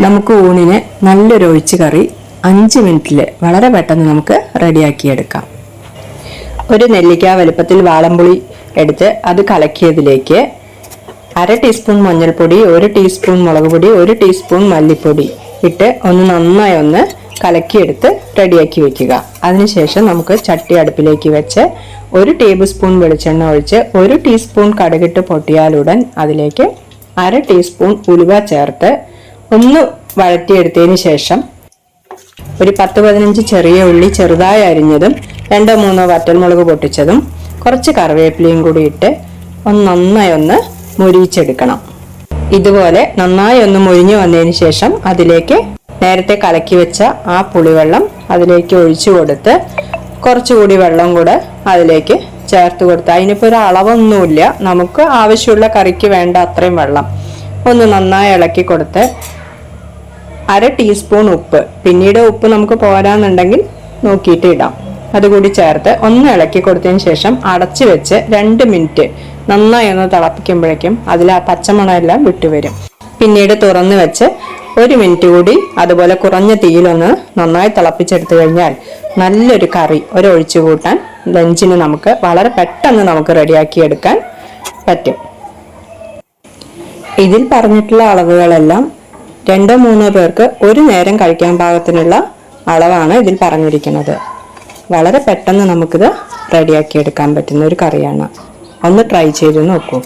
നമുക്ക് ഊണിന് നല്ലൊരു ഒഴിച്ച് കറി 5 മിനിറ്റിൽ വളരെ പെട്ടെന്ന് നമുക്ക് റെഡിയാക്കിയെടുക്കാം. ഒരു നെല്ലിക്ക വലുപ്പത്തിൽ വാളംപുളി എടുത്ത് അത് കലക്കിയതിലേക്ക് 1/2 ടീസ്പൂൺ മഞ്ഞൾപ്പൊടി, 1 ടീസ്പൂൺ മുളക് പൊടി, 1 ടീസ്പൂൺ മല്ലിപ്പൊടി ഇട്ട് നന്നായി കലക്കിയെടുത്ത് റെഡിയാക്കി വെക്കുക. അതിനുശേഷം നമുക്ക് ചട്ടി അടുപ്പിലേക്ക് വെച്ച് 1 ടേബിൾ സ്പൂൺ വെളിച്ചെണ്ണ ഒഴിച്ച് 1 ടീസ്പൂൺ കടുകിട്ട് പൊട്ടിയാലുടൻ അതിലേക്ക് 1/2 ടീസ്പൂൺ ഉലുവ ചേർത്ത് വഴറ്റിയെടുത്തതിന് ശേഷം ഒരു 10-15 ചെറിയ ഉള്ളി ചെറുതായി അരിഞ്ഞതും 2-3 വറ്റൽമുളക് പൊട്ടിച്ചതും കുറച്ച് കറിവേപ്പിലയും കൂടി ഇട്ട് നന്നായി മുരിച്ചെടുക്കണം. ഇതുപോലെ നന്നായി മുരിഞ്ഞു വന്നതിന് ശേഷം അതിലേക്ക് നേരത്തെ കലക്കി വെച്ച ആ പുളിവെള്ളം അതിലേക്ക് ഒഴിച്ചു കൊടുത്ത് കുറച്ചുകൂടി വെള്ളം കൂടെ അതിലേക്ക് ചേർത്ത് കൊടുത്ത്, അതിനിപ്പോൾ ഒരു അളവൊന്നുമില്ല, നമുക്ക് ആവശ്യമുള്ള കറിക്ക് വേണ്ട അത്രയും വെള്ളം നന്നായി ഇളക്കി കൊടുത്ത് 1/2 ടീസ്പൂൺ ഉപ്പ്, പിന്നീട് ഉപ്പ് നമുക്ക് പോരാന്നുണ്ടെങ്കിൽ നോക്കിയിട്ട് ഇടാം, അതുകൂടി ചേർത്ത് ഇളക്കി കൊടുത്തതിന് ശേഷം അടച്ചു വെച്ച് 2 മിനിറ്റ് നന്നായി തിളപ്പിക്കുമ്പോഴേക്കും അതിൽ ആ പച്ചമണം എല്ലാം വിട്ടുവരും. പിന്നീട് തുറന്നു വെച്ച് 1 മിനിറ്റ് കൂടി അതുപോലെ കുറഞ്ഞ തീയിൽ നന്നായി തിളപ്പിച്ചെടുത്തു കഴിഞ്ഞാൽ നല്ലൊരു കറി, ഒരു ഒഴിച്ചു കൂട്ടാൻ ലഞ്ചിന് നമുക്ക് വളരെ പെട്ടെന്ന് നമുക്ക് റെഡിയാക്കി എടുക്കാൻ പറ്റും. ഇതിൽ പറഞ്ഞിട്ടുള്ള അളവുകളെല്ലാം 2-3 പേർക്ക് ഒരു നേരം കഴിക്കാൻ പാകത്തിനുള്ള അളവാണ് ഇതിൽ പറഞ്ഞിരിക്കുന്നത്. വളരെ പെട്ടെന്ന് നമുക്കിത് റെഡിയാക്കി എടുക്കാൻ പറ്റുന്ന ഒരു കറിയാണ്. ട്രൈ ചെയ്ത് നോക്കൂ.